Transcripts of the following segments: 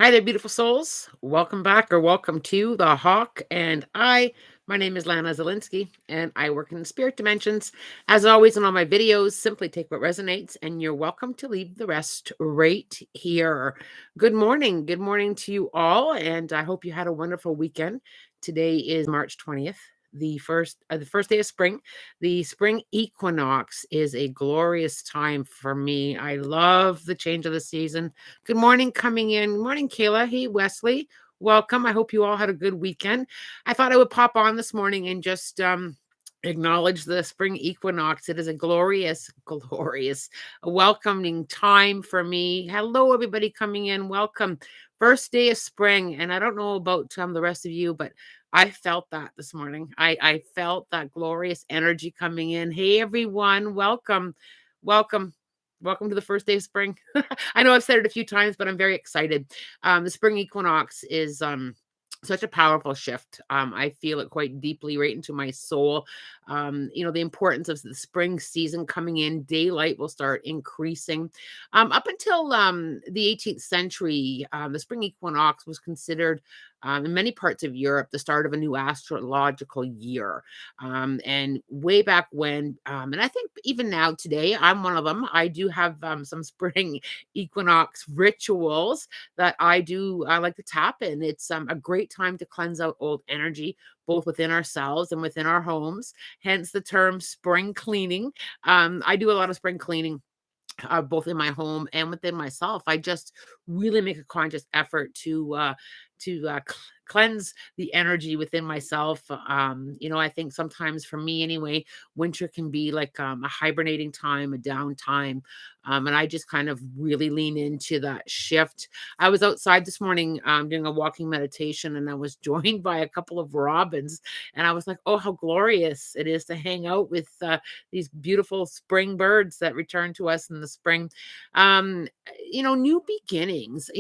Hi there, beautiful souls. Welcome back or welcome to The Hawk and I. My name is Lana Zelinsky and I work in the spirit dimensions. As always, in all my videos, simply take what resonates and you're welcome to leave the rest right here. Good morning. Good morning to you all. And I hope you had a wonderful weekend. Today is March 20th. The first day of spring. The spring equinox is a glorious time for me. I love the change of the season. Good morning, coming in. Good morning, Kayla. Hey, Wesley. Welcome. I hope you all had a good weekend. I thought I would pop on this morning and just acknowledge the spring equinox. It is a glorious, glorious welcoming time for me. Hello, everybody coming in. Welcome. First day of spring. And I don't know about the rest of you, but I felt that this morning. I felt that glorious energy coming in. Hey, everyone. Welcome. Welcome. Welcome to the first day of spring. I know I've said it a few times, but I'm very excited. The spring equinox is such a powerful shift. I feel it quite deeply right into my soul. The importance of the spring season coming in, daylight will start increasing. Up until the 18th century, the spring equinox was considered in many parts of Europe the start of a new astrological year. And way back when, and I think even now today, I'm one of them. I do have some spring equinox rituals that I like to tap in. It's a great time to cleanse out old energy, both within ourselves and within our homes. Hence the term spring cleaning. I do a lot of spring cleaning both in my home and within myself. I just really make a conscious effort to cleanse the energy within myself. I think sometimes for me anyway, winter can be like a hibernating time, a downtime. And I just kind of really lean into that shift. I was outside this morning doing a walking meditation and I was joined by a couple of robins. And I was like, oh, how glorious it is to hang out with these beautiful spring birds that return to us in the spring. New beginnings.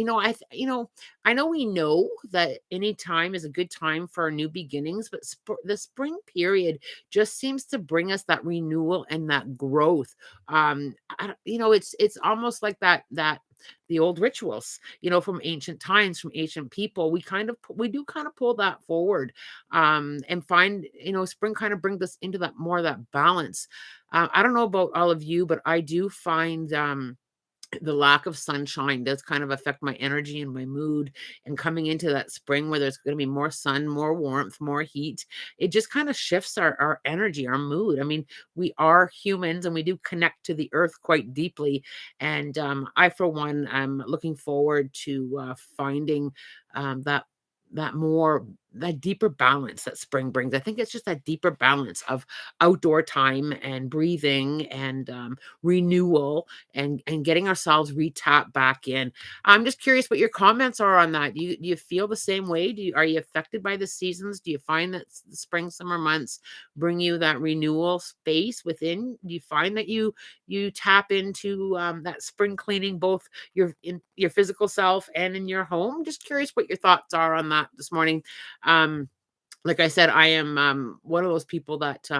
I know we know that any time is a good time for new beginnings, but the spring period just seems to bring us that renewal and that growth. It's almost like that the old rituals, from ancient times, from ancient people. We do kind of pull that forward, and find, spring kind of brings us into that more of that balance. I don't know about all of you, but I do find the lack of sunshine does kind of affect my energy and my mood. And coming into that spring where there's going to be more sun, more warmth, more heat, it just kind of shifts our energy, our mood. I mean, we are humans and we do connect to the earth quite deeply. And I, for one, am looking forward to finding that deeper balance that spring brings. I think it's just that deeper balance of outdoor time and breathing and renewal and getting ourselves re-tapped back in. I'm just curious what your comments are on that. Do you feel the same way? Are you affected by the seasons? Do you find that the spring, summer months bring you that renewal space within? Do you find that you tap into that spring cleaning, both in your physical self and in your home? Just curious what your thoughts are on that this morning. Um, like I said, I am one of those people that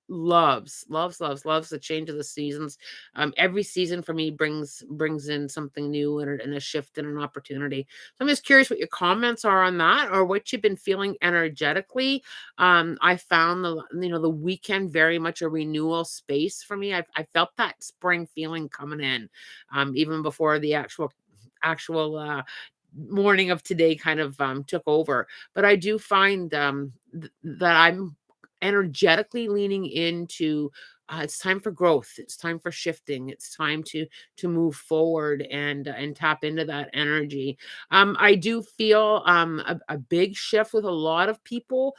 loves the change of the seasons. Every season for me brings in something new and a shift and an opportunity. So I'm just curious what your comments are on that, or what you've been feeling energetically. I found the weekend very much a renewal space for me. I felt that spring feeling coming in, even before the actual morning of today kind of took over. But I do find that I'm energetically leaning into it's time for growth. It's time for shifting. It's time to move forward and tap into that energy. I do feel a big shift with a lot of people.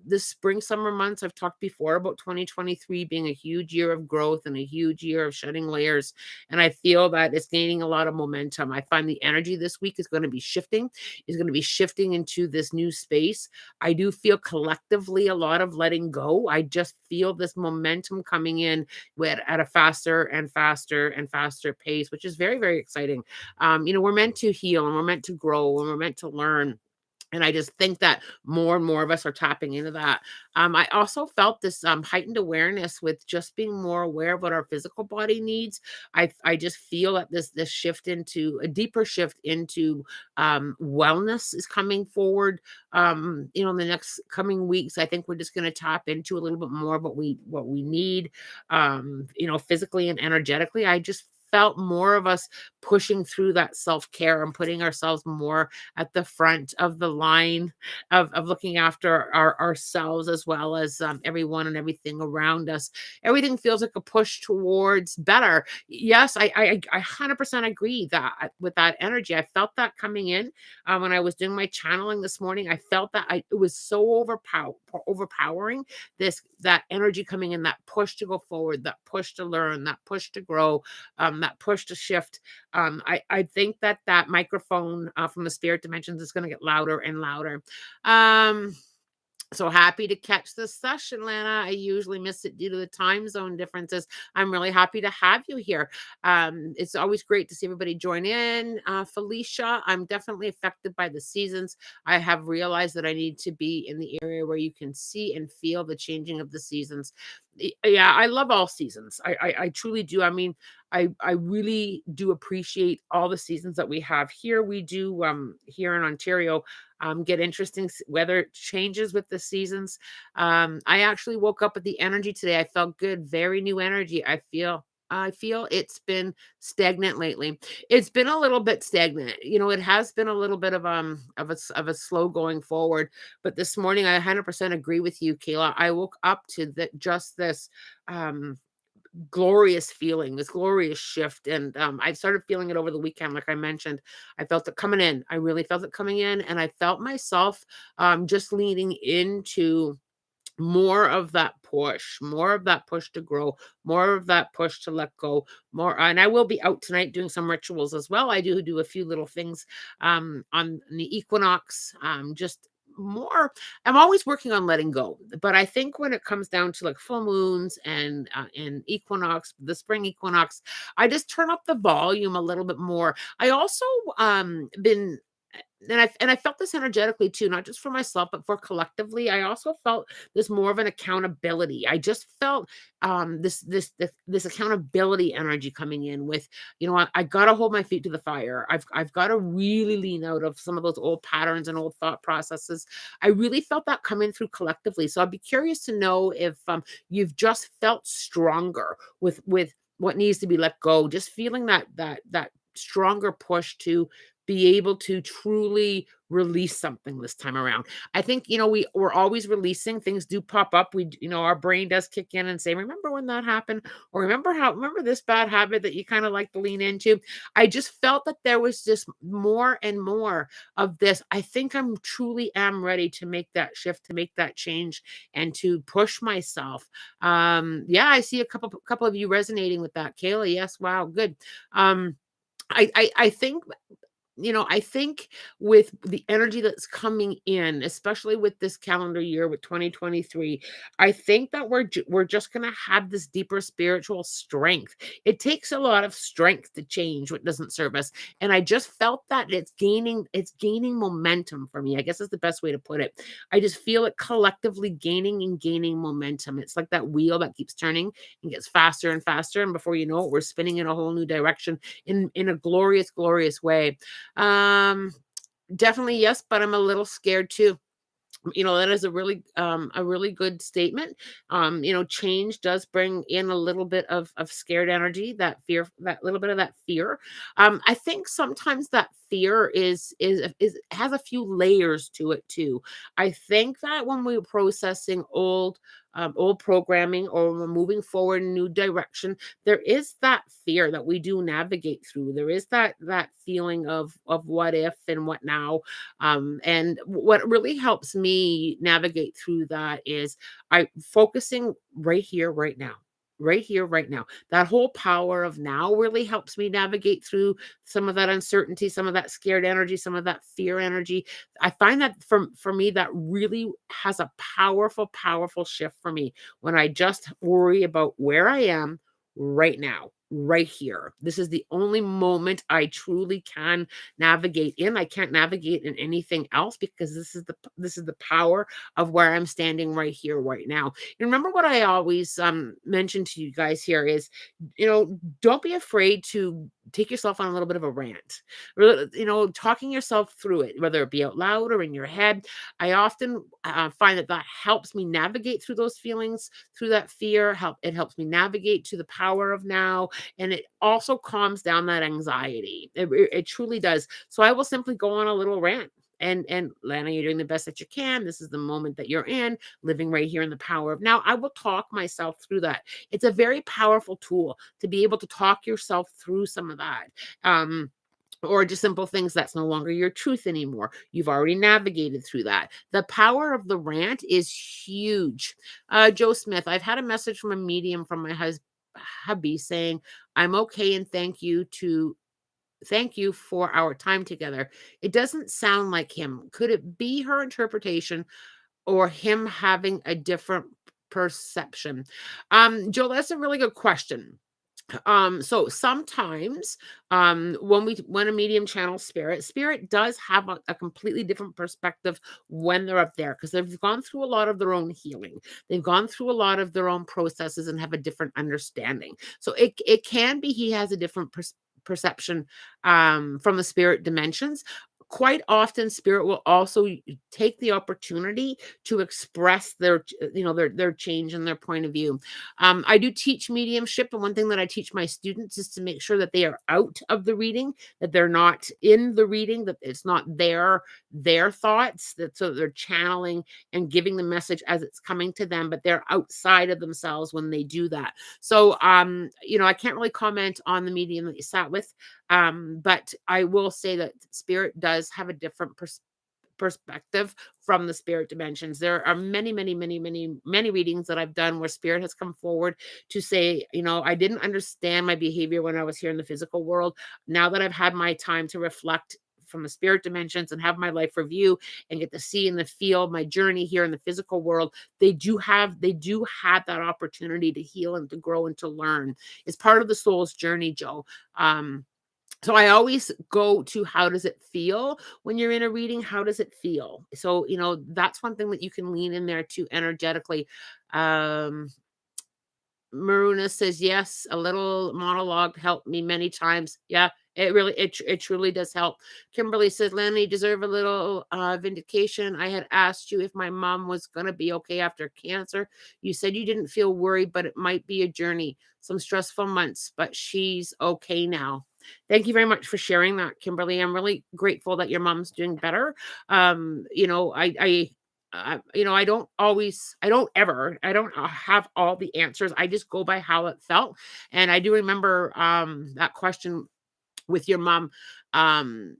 This spring, summer months, I've talked before about 2023 being a huge year of growth and a huge year of shedding layers. And I feel that it's gaining a lot of momentum. I find the energy this week is going to be shifting into this new space. I do feel collectively a lot of letting go. I just feel this momentum coming in at a faster and faster and faster pace, which is very, very exciting. We're meant to heal and we're meant to grow and we're meant to learn. And I just think that more and more of us are tapping into that. I also felt this heightened awareness with just being more aware of what our physical body needs. I just feel that this shift into a deeper shift into wellness is coming forward. In the next coming weeks, I think we're just going to tap into a little bit more of what we need, physically and energetically. I just felt more of us pushing through that self-care and putting ourselves more at the front of the line of looking after ourselves as well as everyone and everything around us. Everything feels like a push towards better. Yes, I 100% agree that with that energy. I felt that coming in when I was doing my channeling this morning. I felt that it was so overpowering. That energy coming in, that push to go forward, that push to learn, that push to grow, that push to shift. I think that microphone from the spirit dimensions is going to get louder and louder. Um, so happy to catch this session, Lana. I usually miss it due to the time zone differences. I'm really happy to have you here. It's always great to see everybody join in. Felicia, I'm definitely affected by the seasons. I have realized that I need to be in the area where you can see and feel the changing of the seasons. Yeah, I love all seasons. I truly do. I mean, I really do appreciate all the seasons that we have here. We do here in Ontario get interesting weather changes with the seasons. I actually woke up with the energy today. I felt good, very new energy. I feel it's been stagnant lately. It's been a little bit stagnant. It has been a little bit of a slow going forward. But this morning, I 100% agree with you, Kayla. I woke up to just this um glorious feeling, this glorious shift. And I started feeling it over the weekend, like I mentioned. I felt it coming in. I really felt it coming in. And I felt myself just leaning into more of that push to grow, more of that push to let go, more. And I will be out tonight doing some rituals as well. I do a few little things on the equinox, just more. I'm always working on letting go, but I think when it comes down to like full moons and equinox, the spring equinox, I just turn up the volume a little bit more. I also been and I felt this energetically too, not just for myself, but for collectively. I also felt this more of an accountability. I just felt this accountability energy coming in with, I gotta hold my feet to the fire. I've got to really lean out of some of those old patterns and old thought processes. I really felt that coming through collectively. So I'd be curious to know if you've just felt stronger with what needs to be let go, just feeling that stronger push to be able to truly release something this time around. I think, we're always releasing. Things do pop up. Our brain does kick in and say, remember when that happened? Or remember this bad habit that you kind of like to lean into. I just felt that there was just more and more of this. I think I'm truly am ready to make that shift, to make that change, and to push myself. Yeah, I see a couple of you resonating with that. Kayla, yes, wow, good. I think with the energy that's coming in, especially with this calendar year with 2023, I think that we're just going to have this deeper spiritual strength. It takes a lot of strength to change what doesn't serve us, and I just felt that it's gaining momentum for me. I guess is the best way to put it. I just feel it collectively gaining and gaining momentum. It's like that wheel that keeps turning and gets faster and faster, and before you know it, we're spinning in a whole new direction in a glorious, glorious way. Um, Definitely yes, but I'm a little scared too. That is a really good statement. Change does bring in a little bit of scared energy, that fear, that little bit of that fear. I think sometimes that fear is has a few layers to it too. I think that when we're processing old programming, or we're moving forward in a new direction, there is that fear that we do navigate through. There is that feeling of what if and what now. And what really helps me navigate through that is I focusing right here, right now. Right here, right now. That whole power of now really helps me navigate through some of that uncertainty, some of that scared energy, some of that fear energy. I find that for me, that really has a powerful shift for me when I just worry about where I am right now. right here. This is the only moment I truly can navigate in. I can't navigate in anything else because this is the power of where I'm standing right here, right now. And remember what I always mention to you guys here is, don't be afraid to take yourself on a little bit of a rant. Talking yourself through it, whether it be out loud or in your head. I often find that helps me navigate through those feelings, through that fear. It helps me navigate to the power of now, and it also calms down that anxiety. It truly does. So I will simply go on a little rant. And Lana, you're doing the best that you can. This is the moment that you're in, living right here in the power of now. I will talk myself through that. It's a very powerful tool to be able to talk yourself through some of that. Or just simple things that's no longer your truth anymore. You've already navigated through that. The power of the rant is huge. Joe Smith, I've had a message from a medium from my hubby saying, I'm okay and thank you for our time together. It doesn't sound like him. Could it be her interpretation or him having a different perception? Joe, that's a really good question. So sometimes when a medium channels spirit does have a completely different perspective when they're up there, because they've gone through a lot of their own healing. They've gone through a lot of their own processes and have a different understanding. So it can be he has a different perception from the spirit dimensions. Quite often spirit will also take the opportunity to express their change and their point of view. I do teach mediumship, and one thing that I teach my students is to make sure that they are out of the reading, that they're not in the reading, that it's not their thoughts, that so they're channeling and giving the message as it's coming to them, but they're outside of themselves when they do that. So I can't really comment on the medium that you sat with, but I will say that spirit does have a different perspective from the spirit dimensions. There are many, many, many, many, many readings that I've done where spirit has come forward to say, I didn't understand my behavior when I was here in the physical world. Now that I've had my time to reflect from the spirit dimensions and have my life review and get to see and to feel my journey here in the physical world, they do have that opportunity to heal and to grow and to learn. It's part of the soul's journey, Joe. So I always go to, how does it feel when you're in a reading? How does it feel? So, that's one thing that you can lean in there to energetically. Um, Maruna says, yes, a little monologue helped me many times. Yeah, it truly does help. Kimberly says, Lenny, you deserve a little vindication. I had asked you if my mom was going to be okay after cancer. You said you didn't feel worried, but it might be a journey, some stressful months, but she's okay now. Thank you very much for sharing that, Kimberly. I'm really grateful that your mom's doing better. I don't have all the answers. I just go by how it felt. And I do remember that question with your mom. And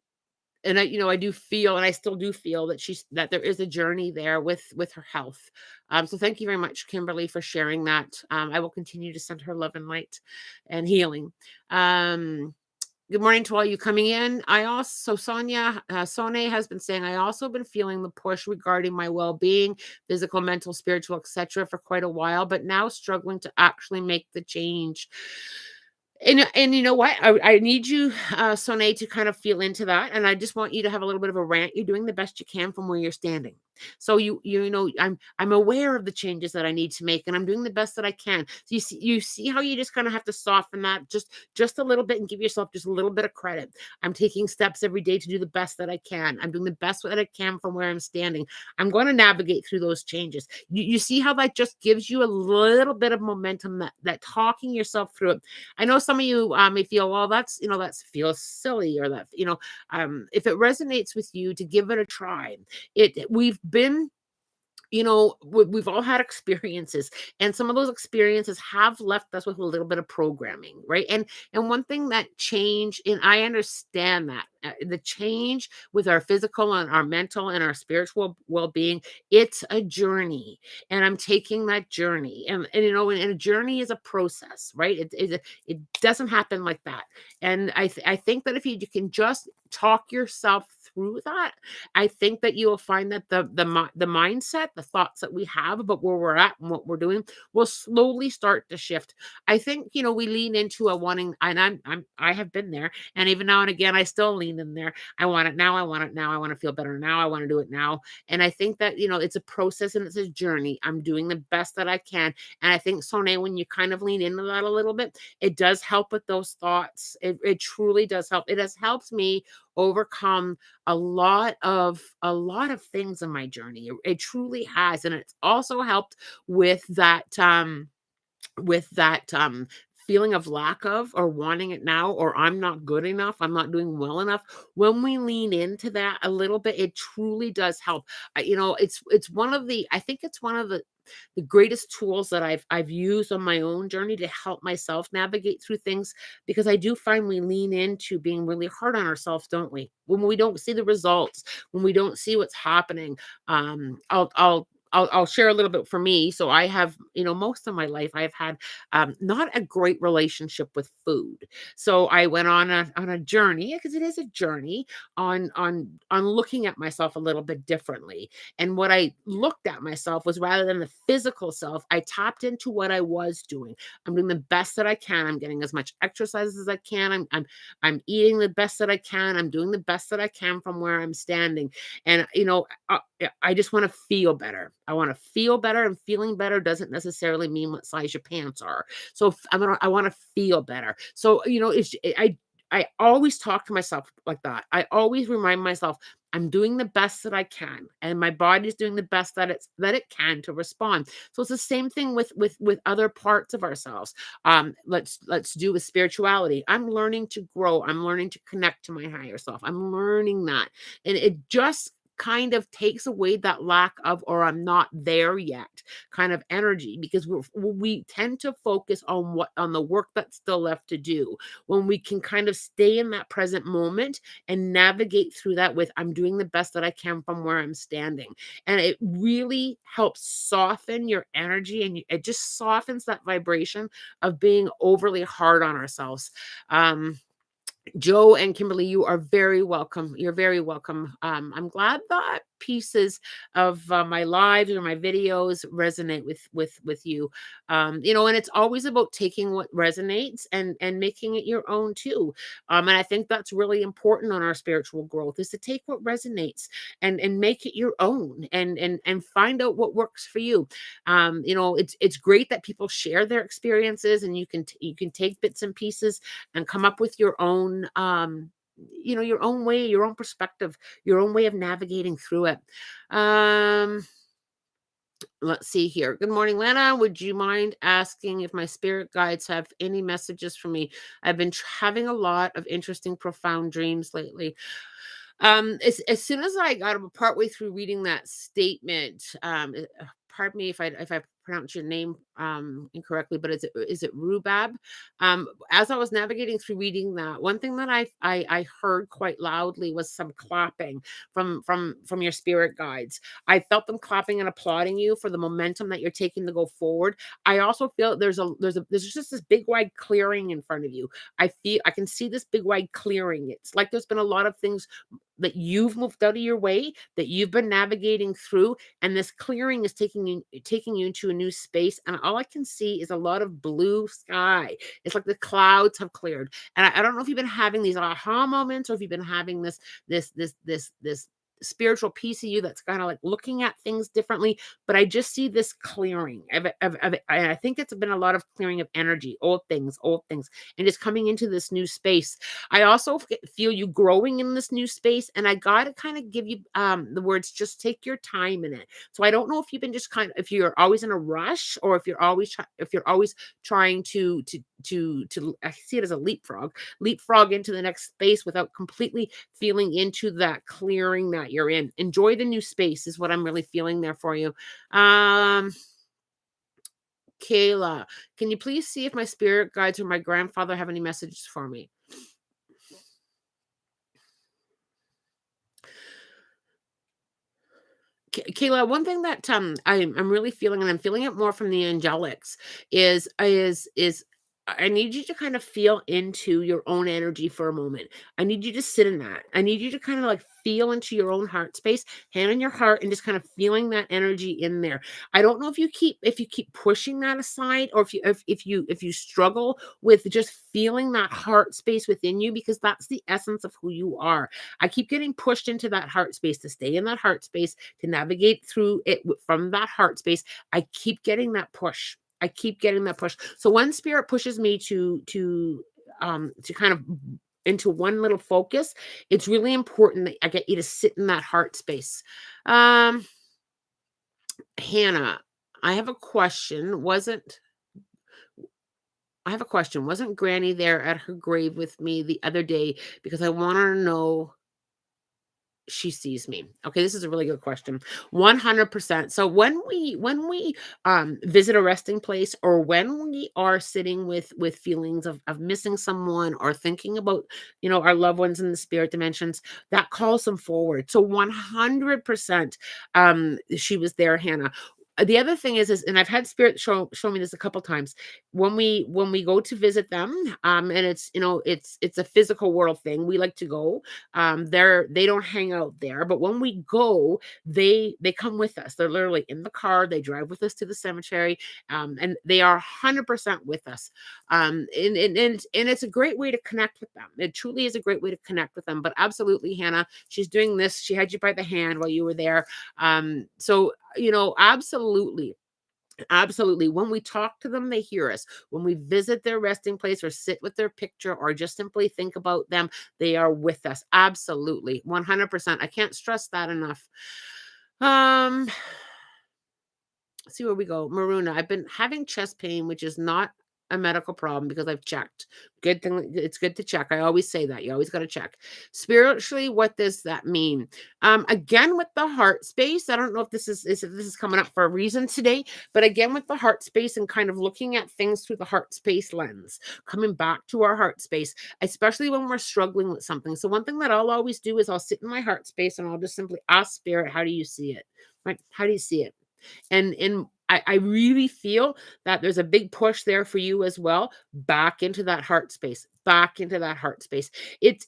I do feel, and I still do feel that there is a journey there with her health. So thank you very much, Kimberly, for sharing that. I will continue to send her love and light and healing. Good morning to all you coming in. Sonia, Sone has been saying, I also been feeling the push regarding my well-being, physical, mental, spiritual, etc. for quite a while, but now struggling to actually make the change. And you know what? I need you, Sonia, to kind of feel into that. And I just want you to have a little bit of a rant. You're doing the best you can from where you're standing. So I'm aware of the changes that I need to make, and I'm doing the best that I can. So you see how you just kind of have to soften that just a little bit and give yourself just a little bit of credit. I'm taking steps every day to do the best that I can. I'm doing the best that I can from where I'm standing. I'm going to navigate through those changes. You see how that just gives you a little bit of momentum, that talking yourself through it. I know some of you may feel, well, that's feels silly, or that, if it resonates with you, to give it a try. We've been, we've all had experiences, and some of those experiences have left us with a little bit of programming, right? And one thing that changed, and I understand that the change with our physical and our mental and our spiritual well-being, it's a journey, and I'm taking that journey, and a journey is a process, right? It doesn't happen like that. And I think that if you can just talk yourself through that, I think that you will find that the mindset, the thoughts that we have about where we're at and what we're doing will slowly start to shift. I think, we lean into a wanting, and I have been there, and even now and again, I still lean in there. I want it now. I want it now. I want to feel better now. I want to do it now. And I think that, it's a process and it's a journey. I'm doing the best that I can. And I think, Sonia, when you kind of lean into that a little bit, it does help with those thoughts. It truly does help. It has helped me overcome a lot of things in my journey. It truly has. And it's also helped with that feeling of lack of, or wanting it now, or I'm not good enough, I'm not doing well enough. When we lean into that a little bit, it truly does help. It's one of the I think it's one of the greatest tools that I've used on my own journey to help myself navigate through things, because I do find we lean into being really hard on ourselves, don't we? When we don't see the results, when we don't see what's happening. I'll share a little bit for me. So I have, most of my life I've had not a great relationship with food. So I went on a journey, because it is a journey, on looking at myself a little bit differently. And what I looked at myself was, rather than the physical self, I tapped into what I was doing. I'm doing the best that I can. I'm getting as much exercise as I can. I'm eating the best that I can. I'm doing the best that I can from where I'm standing. And I just want to feel better. I want to feel better, and feeling better doesn't necessarily mean what size your pants are. So I want to feel better. So I always talk to myself like that. I always remind myself I'm doing the best that I can, and my body's doing the best that it can to respond. So it's the same thing with other parts of ourselves. Let's do with spirituality. I'm learning to grow. I'm learning to connect to my higher self. I'm learning that, and it just kind of takes away that lack of, or I'm not there yet kind of energy, because we tend to focus on the work that's still left to do, when we can kind of stay in that present moment and navigate through that with, I'm doing the best that I can from where I'm standing. And it really helps soften your energy, and it just softens that vibration of being overly hard on ourselves. Joe and Kimberly, you are very welcome. You're very welcome. I'm glad that pieces of my lives or my videos resonate with you. And it's always about taking what resonates and making it your own too. And I think that's really important on our spiritual growth, is to take what resonates and make it your own, and find out what works for you. It's great that people share their experiences, and you can take bits and pieces and come up with your own way, your own perspective, your own way of navigating through it. Um, let's see here. Good morning, Lana. Would you mind asking if my spirit guides have any messages for me? I've been having a lot of interesting, profound dreams lately. As soon as I got partway through reading that statement, pardon me if I pronounce your name incorrectly, but is it Rubab? As I was navigating through reading that, one thing that I heard quite loudly was some clapping from your spirit guides. I felt them clapping and applauding you for the momentum that you're taking to go forward. I also feel there's just this big wide clearing in front of you. I can see this big wide clearing. It's like there's been a lot of things that you've moved out of your way, that you've been navigating through, and this clearing is taking you into a new space. And all I can see is a lot of blue sky. It's like the clouds have cleared. And I don't know if you've been having these aha moments, or if you've been having this spiritual piece of you that's kind of like looking at things differently, but I just see this clearing and I think it's been a lot of clearing of energy, old things, and just coming into this new space. I also feel you growing in this new space, and I got to kind of give you the words, just take your time in it. So I don't know if you've been just if you're always in a rush, or if you're always trying to I see it as a leapfrog into the next space without completely feeling into that clearing that you're in. Enjoy the new space is what I'm really feeling there for you. Um Kayla, can you please see if my spirit guides or my grandfather have any messages for me? Kayla, one thing that I'm really feeling, and I'm feeling it more from the angelics, is I need you to kind of feel into your own energy for a moment. I need you to sit in that. I need you to kind of like feel into your own heart space, hand on your heart, and just kind of feeling that energy in there. I don't know if you keep pushing that aside, or if you struggle with just feeling that heart space within you, because that's the essence of who you are. I keep getting pushed into that heart space to stay in that heart space, to navigate through it from that heart space. I keep getting that push. I keep getting that push. So when spirit pushes me to kind of into one little focus, it's really important that I get you to sit in that heart space. Um, Hannah, I have a question. I have a question. Wasn't Granny there at her grave with me the other day? Because I want to know she sees me. Okay, this is a really good question. 100%. So when we visit a resting place, or when we are sitting with feelings of missing someone, or thinking about, our loved ones in the spirit dimensions, that calls them forward. So 100%, she was there, Hannah. The other thing is, and I've had spirit show me this a couple times. When we go to visit them, and it's a physical world thing. We like to go, they don't hang out there, but when we go, they come with us. They're literally in the car, they drive with us to the cemetery, and they are 100% with us. And it's a great way to connect with them. It truly is a great way to connect with them. But absolutely, Hannah, she's doing this. She had you by the hand while you were there. So absolutely. Absolutely. When we talk to them, they hear us. When we visit their resting place, or sit with their picture, or just simply think about them, they are with us. Absolutely. 100%. I can't stress that enough. Um, see where we go. Maruna, I've been having chest pain, which is not a medical problem because I've checked. Good thing, it's good to check. I always say that. You always got to check. Spiritually, what does that mean? Again, with the heart space, I don't know if this is coming up for a reason today, but again, with the heart space, and kind of looking at things through the heart space lens, coming back to our heart space, especially when we're struggling with something. So one thing that I'll always do is I'll sit in my heart space, and I'll just simply ask spirit, how do you see it? Right? How do you see it? And I really feel that there's a big push there for you as well, back into that heart space, back into that heart space. It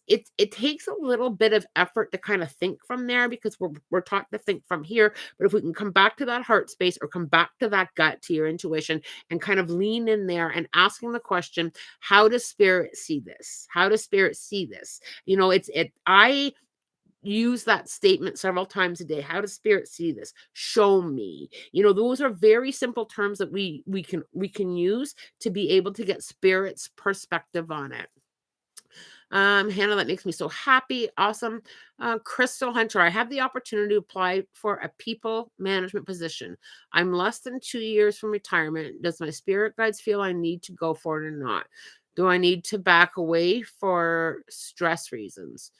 takes a little bit of effort to kind of think from there, because we're taught to think from here. But if we can come back to that heart space, or come back to that gut, to your intuition, and kind of lean in there and asking the question, how does spirit see this? How does spirit see this? I use that statement several times a day. How does spirit see this? Show me. Those are very simple terms that we can use to be able to get spirit's perspective on it. Hannah, that makes me so happy. Awesome. Crystal Hunter, I have the opportunity to apply for a people management position. I'm less than 2 years from retirement. Does my spirit guides feel I need to go for it or not? Do I need to back away for stress reasons?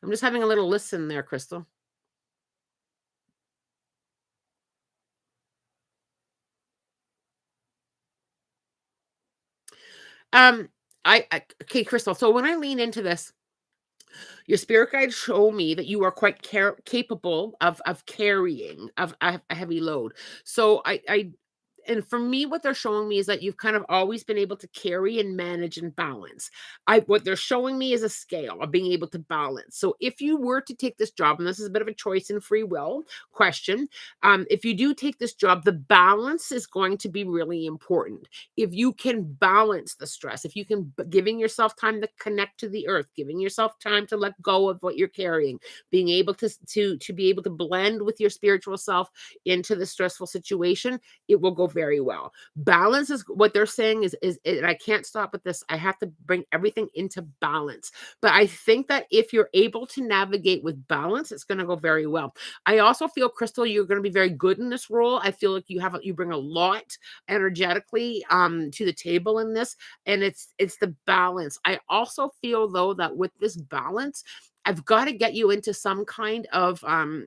I'm just having a little listen there, Crystal. Um, okay, Crystal. So when I lean into this, your spirit guides show me that you are quite capable of carrying of a heavy load. So and for me, what they're showing me is that you've kind of always been able to carry and manage and balance. What they're showing me is a scale of being able to balance. So if you were to take this job, and this is a bit of a choice and free will question, if you do take this job, the balance is going to be really important. If you can balance the stress, if you can giving yourself time to connect to the earth, giving yourself time to let go of what you're carrying, being able to be able to blend with your spiritual self into the stressful situation, it will go very well. Balance is what they're saying is and I can't stop with this. I have to bring everything into balance. But I think that if you're able to navigate with balance, it's going to go very well. I also feel, Crystal, you're going to be very good in this role. I feel like you bring a lot energetically to the table in this, and it's the balance. I also feel though that with this balance, I've got to get you into some kind of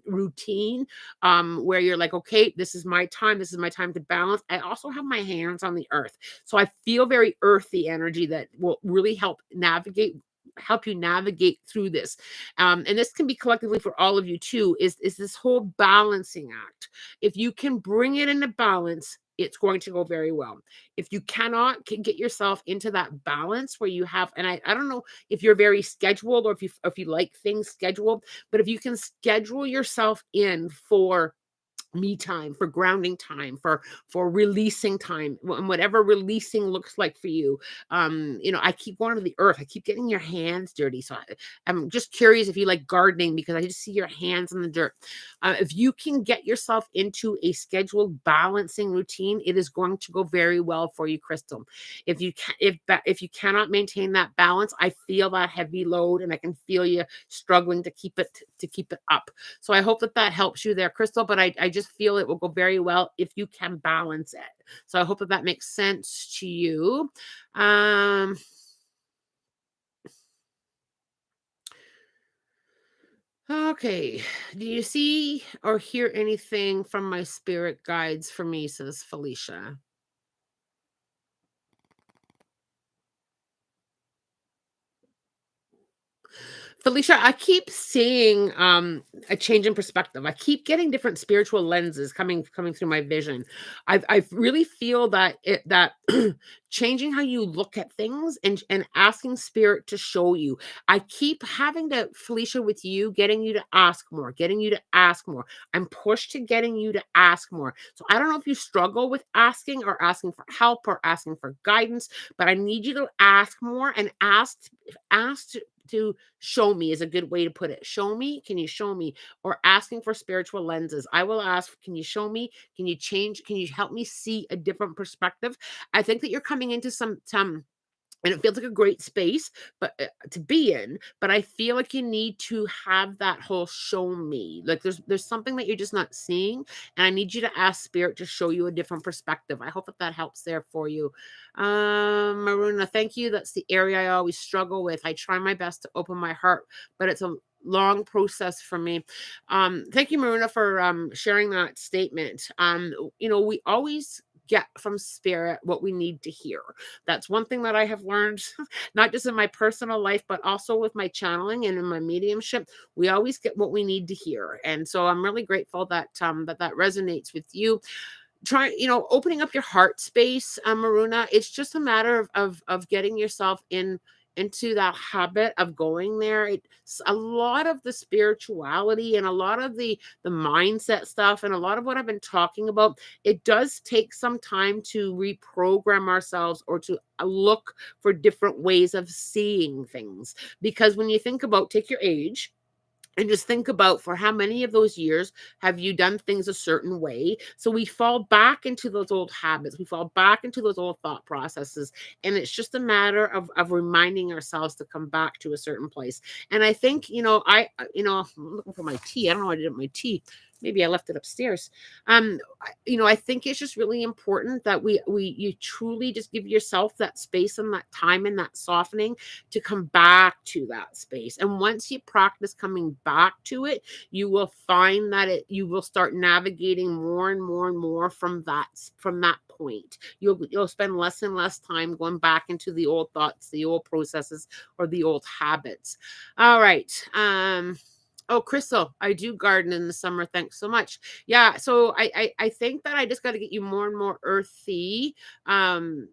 routine where you're like, okay, this is my time. This is my time to balance. I also have my hands on the earth. So I feel very earthy energy that will really help navigate help you navigate through this. And this can be collectively for all of you too, is this whole balancing act. If you can bring it into balance, it's going to go very well. If you cannot get yourself into that balance where you have, and I don't know if you're very scheduled, or if you like things scheduled, but if you can schedule yourself in for me time, for grounding time, for releasing time, and whatever releasing looks like for you. I keep going to the earth. I keep getting your hands dirty. So I'm just curious if you like gardening, because I just see your hands in the dirt. If you can get yourself into a scheduled balancing routine, it is going to go very well for you, Crystal. If you cannot maintain that balance, I feel that heavy load, and I can feel you struggling to keep it up. So I hope that that helps you there, Crystal. But I just feel it will go very well if you can balance it. So I hope that that makes sense to you. Okay. Do you see or hear anything from my spirit guides for me, says Felicia? Felicia, I keep seeing a change in perspective. I keep getting different spiritual lenses coming through my vision. I really feel that changing how you look at things, and asking spirit to show you. I keep having to, Felicia, with you, getting you to ask more, getting you to ask more. I'm pushed to getting you to ask more. So I don't know if you struggle with asking, or asking for help, or asking for guidance, but I need you to ask more, and ask to show me is a good way to put it. Show me, can you show me? Or asking for spiritual lenses. I will ask, can you show me? Can you change? Can you help me see a different perspective? I think that you're coming into some and it feels like a great space, but to be in, but I feel like you need to have that whole show me. Like there's something that you're just not seeing, and I need you to ask spirit to show you a different perspective. I hope that that helps there for you. Maruna, thank you. That's the area I always struggle with. I try my best to open my heart, but it's a long process for me. Thank you, Maruna, for sharing that statement. We always get from spirit what we need to hear. That's one thing that I have learned, not just in my personal life, but also with my channeling and in my mediumship. We always get what we need to hear. And so I'm really grateful that that resonates with you. Try, opening up your heart space, Maruna. It's just a matter of getting yourself into that habit of going there. It's a lot of the spirituality, and a lot of the mindset stuff, and a lot of what I've been talking about. It does take some time to reprogram ourselves, or to look for different ways of seeing things. Because when you think about, take your age, and just think about, for how many of those years have you done things a certain way? So we fall back into those old habits. We fall back into those old thought processes. And it's just a matter of reminding ourselves to come back to a certain place. And I think, I'm looking for my tea. I don't know what I did with my tea. Maybe I left it upstairs. I think it's just really important that you truly just give yourself that space, and that time, and that softening, to come back to that space. And once you practice coming back to it, you will find that you will start navigating more and more and more from that point. You'll spend less and less time going back into the old thoughts, the old processes, or the old habits. All right. Oh, Crystal, I do garden in the summer. Thanks so much. Yeah, so I think that I just got to get you more and more earthy, um,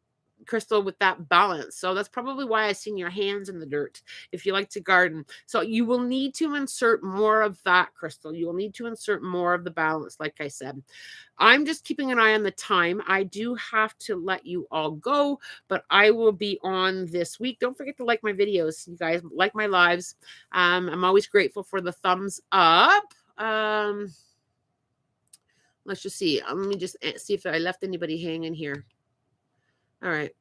Crystal, with that balance. So that's probably why I seen your hands in the dirt, if you like to garden. So you will need to insert more of that, Crystal. You will need to insert more of the balance, like I said. I'm just keeping an eye on the time. I do have to let you all go, but I will be on this week. Don't forget to like my videos. You guys like my lives. I'm always grateful for the thumbs up. Let's just see. Let me just see if I left anybody hanging here. All right.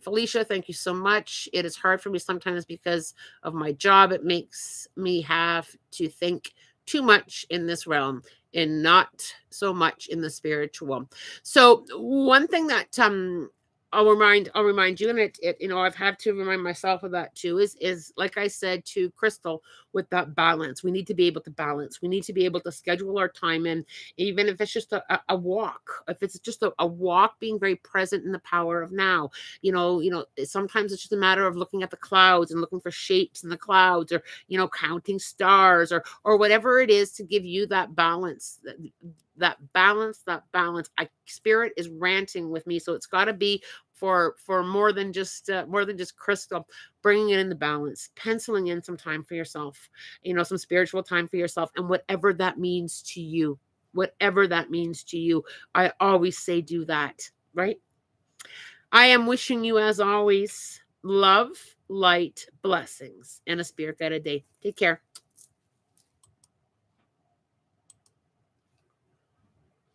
Felicia, thank you so much. It is hard for me sometimes because of my job. It makes me have to think too much in this realm, and not so much in the spiritual. So one thing that I'll remind you, and I've had to remind myself of that too. Is like I said to Crystal, with that balance, we need to be able to balance. We need to be able to schedule our time in, even if it's just a walk. If it's just a walk, being very present in the power of now. Sometimes it's just a matter of looking at the clouds and looking for shapes in the clouds, or counting stars, or whatever it is to give you that balance. That balance. Spirit is ranting with me, so it's got to be for more than just Crystal, bringing it in the balance, penciling in some time for yourself, some spiritual time for yourself, and whatever that means to you. Whatever that means to you, I always say do that, right? I am wishing you, as always, love, light, blessings, and a spirit guided day. Take care.